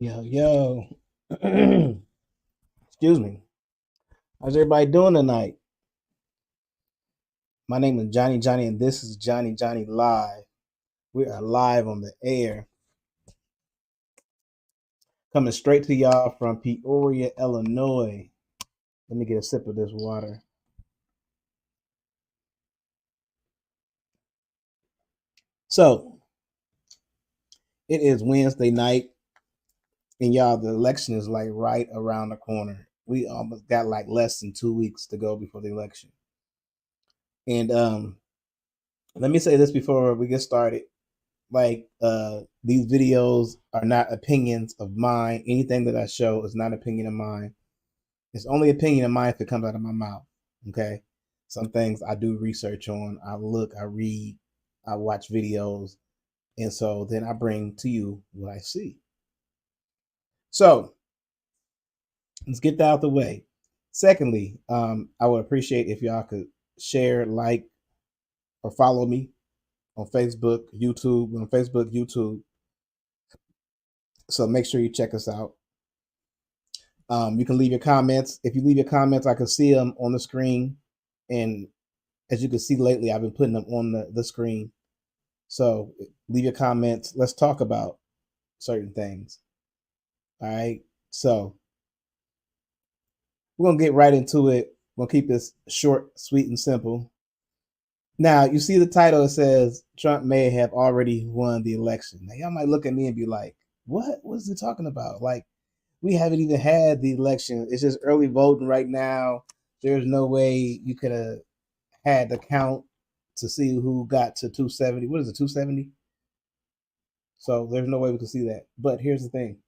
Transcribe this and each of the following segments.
Yo, yo. Excuse me. How's everybody doing tonight? My name is Johnny Johnny, and this is Johnny Johnny Live. We are live on the air, coming straight to y'all from Peoria, Illinois. Let me get a sip of this water. So, it is Wednesday night, and y'all, the election is like right around the corner. We almost got like less than 2 weeks to go before the election. And let me say this before we get started. Like these videos are not opinions of mine. Anything that I show is not opinion of mine. It's only opinion of mine if it comes out of my mouth. Okay. Some things I do research on. I look, I read, I watch videos, and so then I bring to you what I see. So let's get that out of the way. Secondly, I would appreciate if y'all could share, like, or follow me on Facebook, YouTube, on Facebook, YouTube. So make sure you check us out. You can leave your comments. If you leave your comments, I can see them on the screen. And as you can see lately, I've been putting them on the screen. So leave your comments. Let's talk about certain things. All right. So we're going to get right into it. We'll keep this short, sweet, and simple. Now, you see the title, it says Trump may have already won the election. Now, y'all might look at me and be like, what? What is he talking about? Like, we haven't even had the election. It's just early voting right now. There's no way you could have had the count to see who got to 270. What is it, 270? So there's no way we can see that. But here's the thing.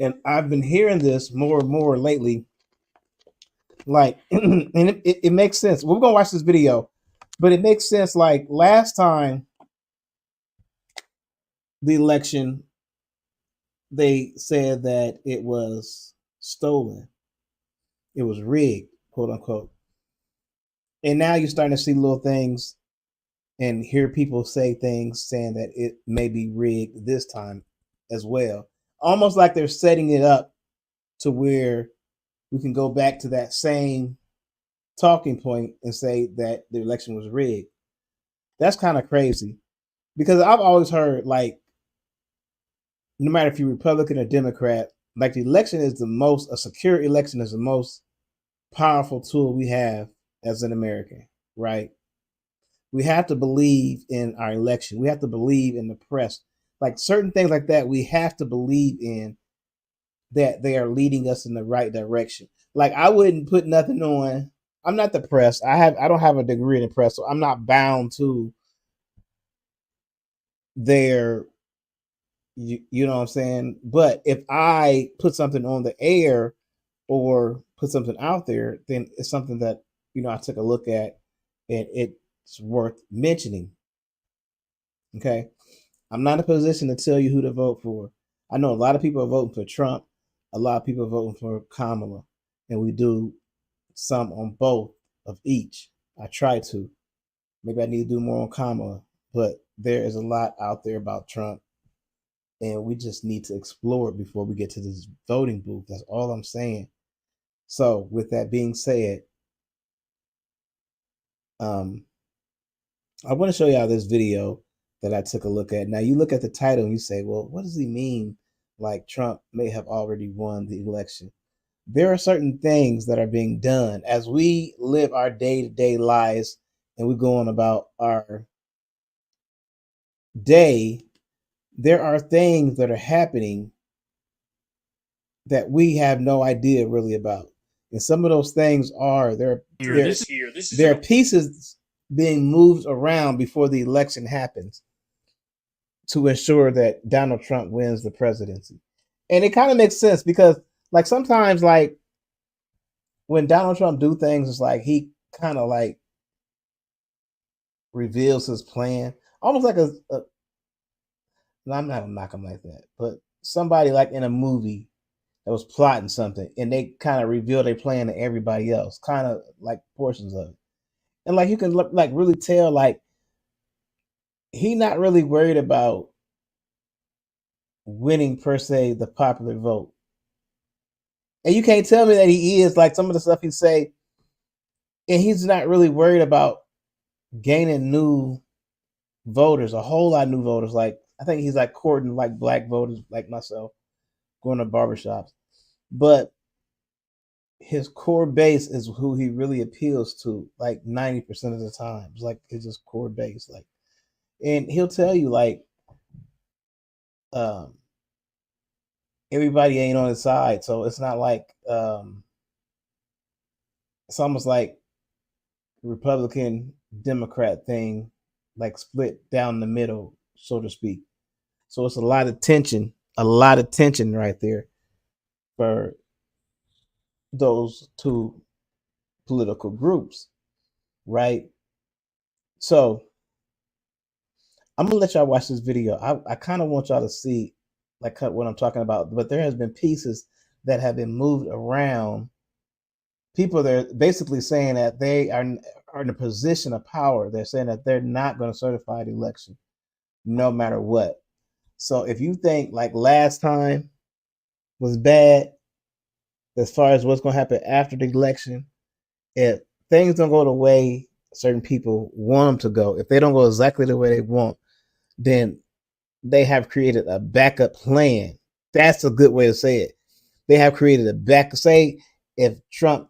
And I've been hearing this more and more lately. Like, and it makes sense. We're going to watch this video, but it makes sense. Like, last time the election, they said that it was stolen, it was rigged, quote unquote. And now you're starting to see little things and hear people say things saying that it may be rigged this time as well. Almost like they're setting it up to where we can go back to that same talking point and say that the election was rigged. That's kind of crazy because I've always heard, like, no matter if you're Republican or Democrat, like, the election is a secure election is the most powerful tool we have as an American, right? We have to believe in our election. We have to believe in the press. Like, certain things like that, we have to believe in that they are leading us in the right direction. Like, I wouldn't put nothing on. I'm not the press. I don't have a degree in the press, so I'm not bound to their you know what I'm saying? But if I put something on the air or put something out there, then it's something that, I took a look at and it's worth mentioning. Okay. I'm not in a position to tell you who to vote for. I know a lot of people are voting for Trump, a lot of people are voting for Kamala, and we do some on both of each. I try to. Maybe I need to do more on Kamala, but there is a lot out there about Trump, and we just need to explore it before we get to this voting booth. That's all I'm saying. So, with that being said, um, I want to show y'all this video that I took a look at. Now, you look at the title and you say, well, what does he mean? Like, Trump may have already won the election. There are certain things that are being done as we live our day to day lives and we go on about our day. There are things that are happening that we have no idea really about. And some of those things are there are pieces being moved around before the election happens to ensure that Donald Trump wins the presidency. And it kind of makes sense because, like, sometimes, like, when Donald Trump do things, it's like he kind of like reveals his plan, almost like no, I'm not gonna knock him like that, but somebody like in a movie that was plotting something and they kind of reveal their plan to everybody else, kind of like portions of it, and like you can look, like, really tell, like, he not really worried about winning per se the popular vote. And you can't tell me that he is, like some of the stuff he say, and he's not really worried about gaining new voters, a whole lot of new voters. Like I think he's like courting like black voters like myself, going to barbershops. But his core base is who he really appeals to, like 90% of the time. It's like it's just core base. Like, and he'll tell you like um everybody ain't on his side. So it's not like it's almost like Republican Democrat thing, like split down the middle, so to speak. So it's a lot of tension right there for those two political groups, right? So I'm gonna let y'all watch this video. I kind of want y'all to see like what I'm talking about, but there has been pieces that have been moved around. People they're basically saying that they are in a position of power. They're saying that they're not going to certify the election no matter what. So if you think like last time was bad as far as what's going to happen after the election, if things don't go the way certain people want them to go, if they don't go exactly the way they want, then they have created a backup plan. That's a good way to say it. They have created a back. Say if Trump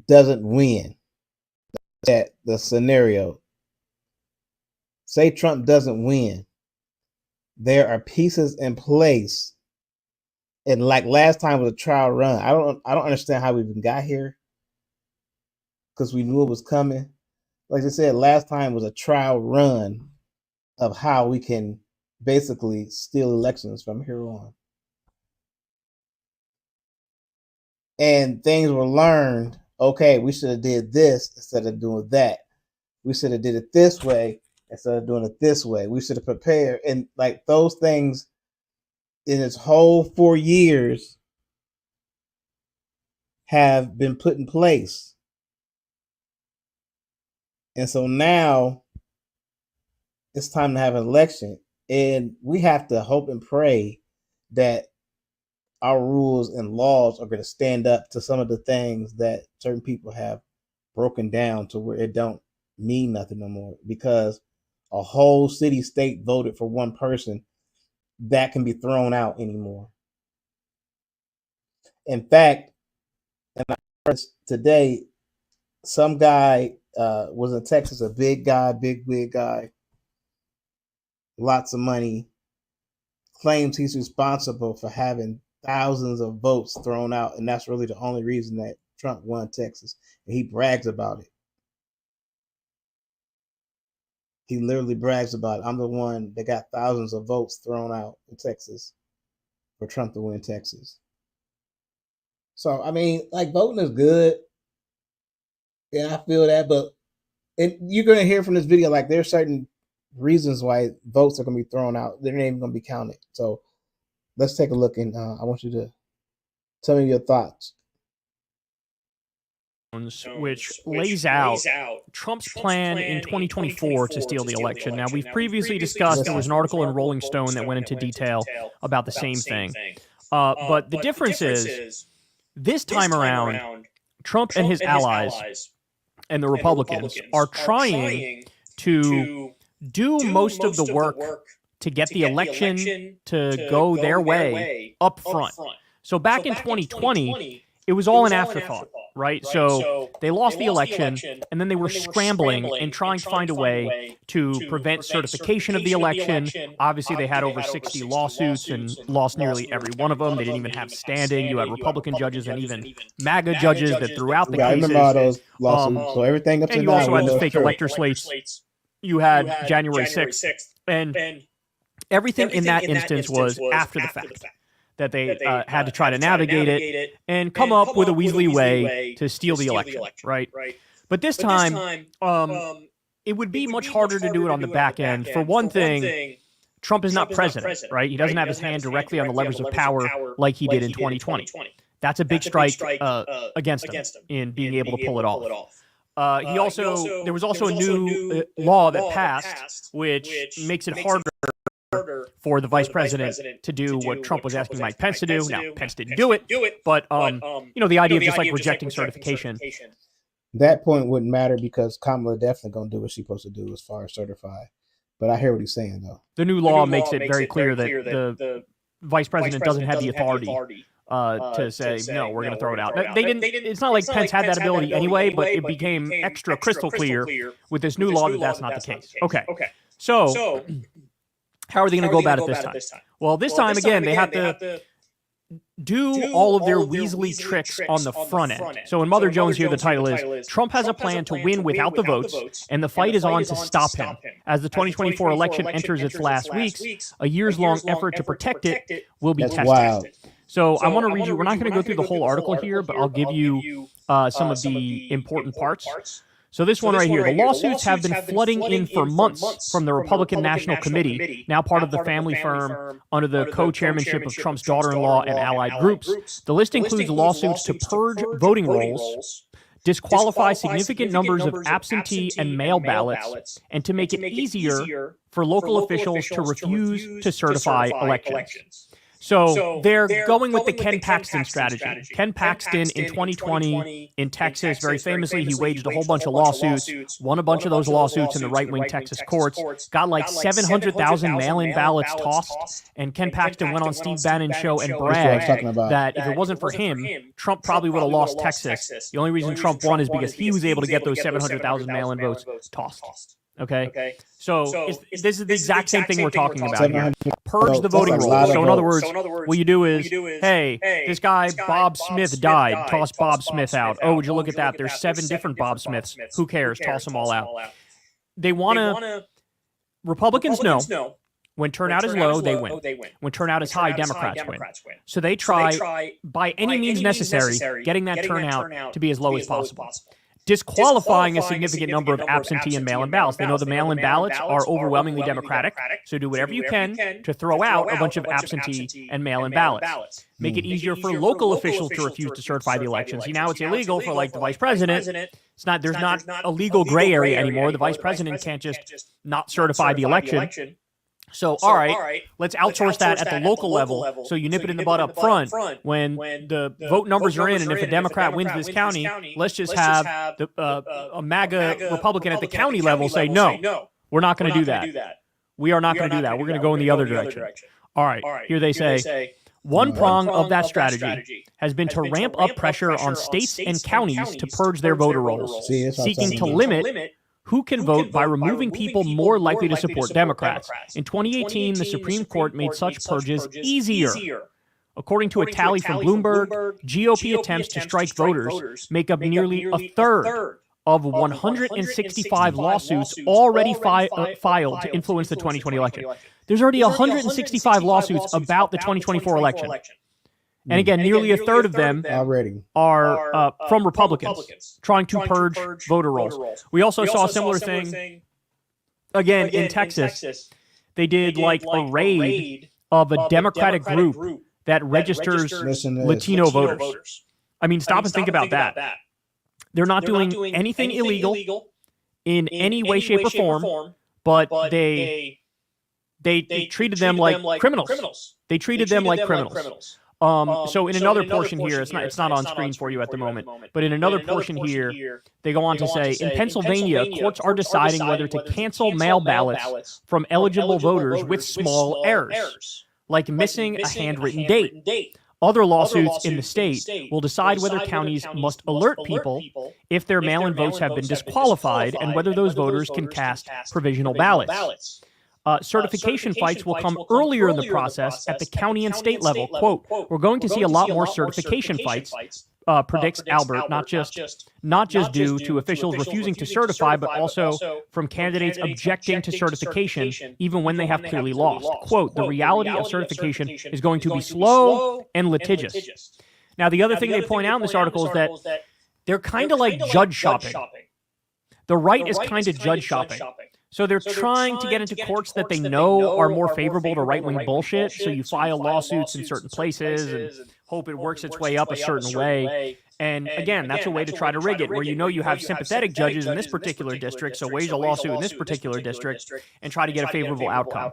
doesn't win, that the scenario. Say Trump doesn't win, there are pieces in place. And like last time was a trial run. I don't understand how we even got here because we knew it was coming. Like I said, last time was a trial run of how we can basically steal elections from here on. And things were learned. Okay, we should have did this instead of doing that. We should have did it this way instead of doing it this way. We should have prepared. And like those things in its whole 4 years have been put in place. And so now it's time to have an election. And we have to hope and pray that our rules and laws are going to stand up to some of the things that certain people have broken down to where it don't mean nothing no more, because a whole city state voted for one person that can be thrown out anymore. In fact, and I heard today, some guy was in Texas, a big guy, big guy, lots of money, claims he's responsible for having thousands of votes thrown out, and that's really the only reason that Trump won Texas. And he brags about it. He literally brags about it. I'm the one that got thousands of votes thrown out in Texas for Trump to win Texas. So I mean, like voting is good. Yeah, I feel that, but and you're gonna hear from this video like there's certain reasons why votes are gonna be thrown out. They're not even gonna be counted. So let's take a look, and I want you to tell me your thoughts. Which lays out Trump's plan in 2024 to steal the election. Now, we've previously discussed, there was an article in Rolling Stone that went into detail about the same thing. But the difference is, this time around, Trump and his allies and the Republicans are trying to do most of the work to get the election to go their way up front. So back in 2020, it was all an afterthought, right? So they lost the election, and then they were scrambling and trying to find a way to prevent certification of the election. Obviously, they had over 60 lawsuits and lost nearly every one of them. They didn't even have standing. You had Republican judges and even MAGA judges that threw out the cases. I remember all those lawsuits. So everything up to now. And you also had the fake elector slates. You had January 6th. And everything in that instance was after the fact. That they had to try to navigate it and come up with a Weasley way to steal the election, right? But this time, it would be much harder to do it on the back end. For one thing, Trump is not president, right? He doesn't have his hand directly on the levers of power like he did in 2020. That's a big strike against him in being able to pull it off. There was also a new law that passed, which makes it harder for the vice president to do what Trump was asking Mike Pence to do. Now, Pence didn't do it, but the idea of just like rejecting certification. That point wouldn't matter because Kamala definitely gonna do what she's supposed to do as far as certify. But I hear what he's saying though. The new law makes it very clear that the vice president doesn't have the authority to say no, we're going to throw it out. They didn't. It's not like Pence had that ability anyway, but it became extra crystal clear with this new law that that's not the case. Okay, so how are they going to go about it this time? Well, this time again, they have to do all of their Weasley tricks on the front end. So in Mother Jones here, the title is Trump has a plan to win without the votes, and the fight is on to stop him. As the 2024 election enters its last weeks, a years-long effort to protect it will be tested. Wild. So I want to read you, we're not going to go through the whole article here, but I'll give you some of the important parts. So this one right here, the lawsuits have been flooding in for months from the Republican National Committee, now part of the family firm under the co-chairmanship of Trump's daughter-in-law and allied groups. The list includes lawsuits to purge voting rolls, disqualify significant numbers of absentee and mail ballots, and to make it easier for local officials to refuse to certify elections. So they're going with the Ken Paxton strategy. Ken Paxton in 2020 in Texas, very famously, he waged a whole bunch of lawsuits, won a bunch of those lawsuits in the right-wing Texas courts, got like 700,000 mail-in ballots tossed, and Ken Paxton went on Steve Bannon's show and bragged that if it wasn't for him, Trump probably would have lost Texas. The only reason Trump won is because he was able to get those 700,000 mail-in votes tossed. Okay, so this is the exact same thing we're talking about here. Purge the voting rolls. So in other words, what you do is, hey, this guy Bob Smith died. Toss Bob Smith out. Oh, would you look at that? There's 7 different Bob Smiths. Who cares? Toss them all out. They want to. Republicans know when turnout is low, they win. When turnout is high, Democrats win. So they try by any means necessary getting that turnout to be as low as possible. Disqualifying a significant number of absentee and mail-in ballots. They know the mail-in ballots are overwhelmingly Democratic, so do whatever you can to throw out a bunch of absentee and mail-in ballots. Make it easier for local officials to refuse to certify the election. See, now it's illegal for like the vice president. It's not. There's not a legal gray area anymore. The vice president can't just not certify the election. So, all right, let's outsource that at the local level. So you nip it in the butt up front when the vote numbers are in, and if a Democrat wins this county, let's just have a MAGA Republican at the county level say, no, we're not going to do that. We are not going to do that. We're going to go in the other direction. All right, here they say, one prong of that strategy has been to ramp up pressure on states and counties to purge their voter rolls, seeking to limit who can vote by removing people more likely to support Democrats. In 2018, the Supreme Court made such purges easier. According to a tally from Bloomberg, GOP attempts to strike voters make up nearly a third of 165 lawsuits already filed to influence the 2020 election. There's already 165 lawsuits about the 2024 election. And again, nearly a third of them are from Republicans trying to purge voter rolls. We also saw a similar thing, again, in Texas. They did like a raid of a Democratic group that registers Latino voters. I mean, stop and think about that. They're not doing anything illegal in any way, shape, or form, but they treated them like criminals. They treated them like criminals. So in another portion here, it's not on screen for you at the moment, but in another portion here, they go on to say, in Pennsylvania, courts are deciding whether to cancel mail ballots from eligible voters with small errors, like missing a handwritten date. Other lawsuits in the state will decide whether counties must alert people if their mail-in votes have been disqualified and whether those voters can cast provisional ballots. Certification fights will come earlier in the process at the county and state level. Quote, we're going to see a lot more certification fights, predicts Albert, not just due to officials refusing to certify, but also from candidates objecting to certification, even when they have clearly lost. Quote, the reality of certification is going to be slow and litigious. Now, the other thing they point out in this article is that they're kind of like judge shopping. The right is kind of judge shopping. So they're trying to get into courts that they know are more favorable to right-wing bullshit. So you file lawsuits in certain places and hope it works its way up a certain way. And again, that's a way to try to rig it, where you have sympathetic judges in this particular district, so wage a lawsuit in this particular district and try to get a favorable outcome.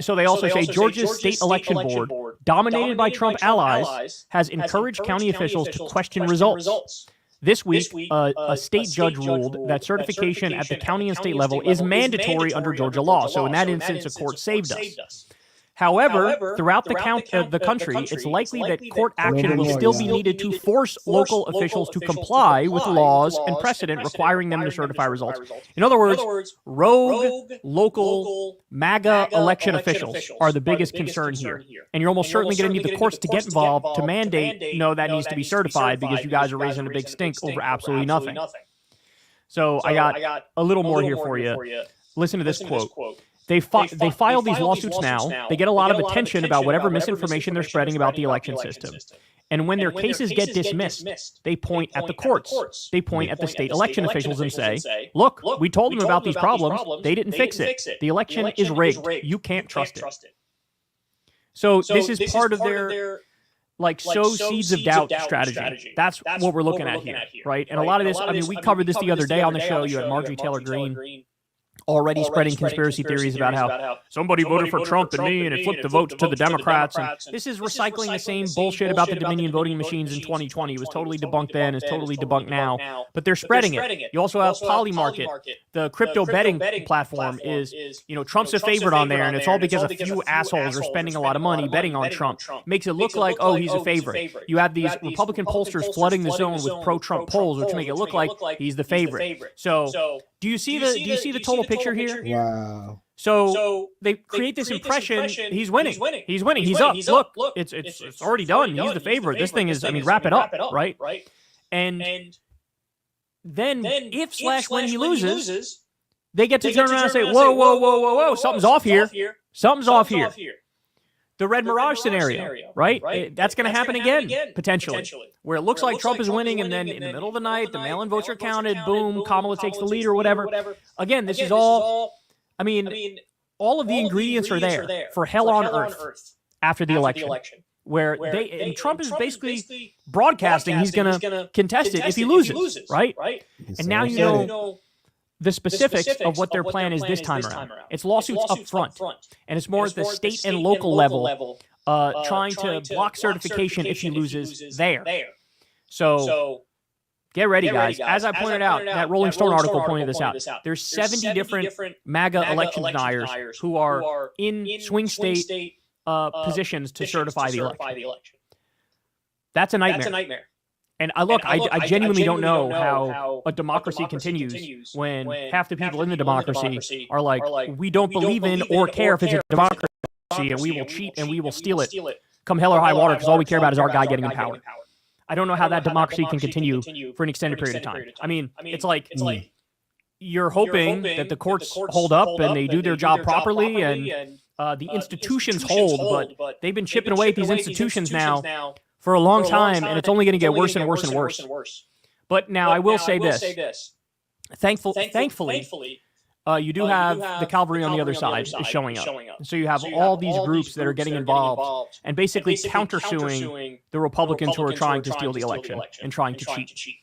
So they also say Georgia's state election board, dominated by Trump allies, has encouraged county officials to question results. This week, a state judge ruled that certification at the county and state level is mandatory under Georgia law. So in that instance, a court saved us. However, throughout the country, it's likely that court action will still be needed to force local officials to comply with laws and precedent requiring them to certify results. In other words, rogue local MAGA election officials are the biggest concern here. And you're almost certainly going to need the courts to get involved to mandate, no, that needs to be certified because you guys are raising a big stink over absolutely nothing. So I got a little more here for you. Listen to this quote. They file these lawsuits now. They get a lot of attention about whatever misinformation they're spreading about the election system. And when their cases get dismissed, they point at the courts. They point at the state election officials and say, look, we told them about these problems. They didn't fix it. The election is rigged. You can't trust it. So this is part of their sow seeds of doubt strategy. That's what we're looking at here, right? And a lot of this, I mean, we covered this the other day on the show. You had Marjorie Taylor Greene already spreading conspiracy theories about how somebody voted for Trump and me and it flipped the votes to the Democrats. And this is recycling the same bullshit about the Dominion voting machines in 2020. It was totally debunked then. It's totally debunked now. But they're spreading it. You also have Polymarket. The crypto betting platform is, Trump's a favorite on there, and it's all because a few assholes are spending a lot of money betting on Trump. Makes it look like, oh, he's a favorite. You have these Republican pollsters flooding the zone with pro-Trump polls, which make it look like he's the favorite. So do you see the total picture here? Wow. So they create this impression he's winning. He's winning. He's up. Look, it's already done. He's the favorite. This thing is, wrap it up, right? And then if / when he loses, they get to turn around and say, whoa, something's off here. Something's off here. The Red Mirage scenario, right? That's going to happen again, potentially, where it looks like Trump is winning, and then in the middle of the night, the mail-in votes are counted, boom, Kamala takes the lead or whatever. Again, this is all, all of the ingredients are there for hell on earth after the election, where and Trump is basically broadcasting he's going to contest it if he loses, right? And now you know the specifics of what their plan is this time around. It's lawsuits up front, and it's more at the state and local level, trying to block certification if he loses there. So get ready, guys. As I pointed out, that Rolling Stone article pointed this out. There's 70 different MAGA election deniers who are in swing state positions to certify the election. That's a nightmare. And I genuinely don't know how a democracy continues when half the people in the democracy are like, we don't believe in or care if it's a democracy, and we will cheat and we will steal it come hell or high water because all we care about is our guy getting in power. I don't know how that democracy can continue for an extended period of time. I mean, it's like you're hoping that the courts hold up and they do their job properly and the institutions hold, but they've been chipping away at these institutions now for a long time, and it's only going to get worse and worse and worse. But now I will say this. Thankfully, you do have the cavalry on the other side is showing up. So you have all these groups that are getting involved and basically countersuing the Republicans who are trying to steal the election and trying to cheat.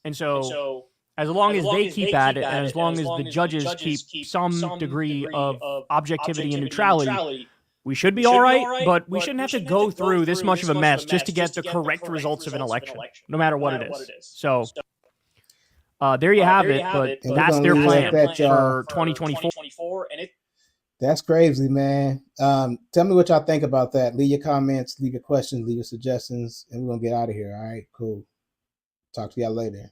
And so as long as they keep at it, and as long as the judges keep some degree of objectivity and neutrality, we should be all right, but we shouldn't have to go through this much of a mess just to get the correct results of an election, no matter what it is. So there you have it, but that's their plan for 2024. That's crazy, man. Tell me what y'all think about that. Leave your comments, leave your questions, leave your suggestions, and we're going to get out of here. All right, cool. Talk to y'all later.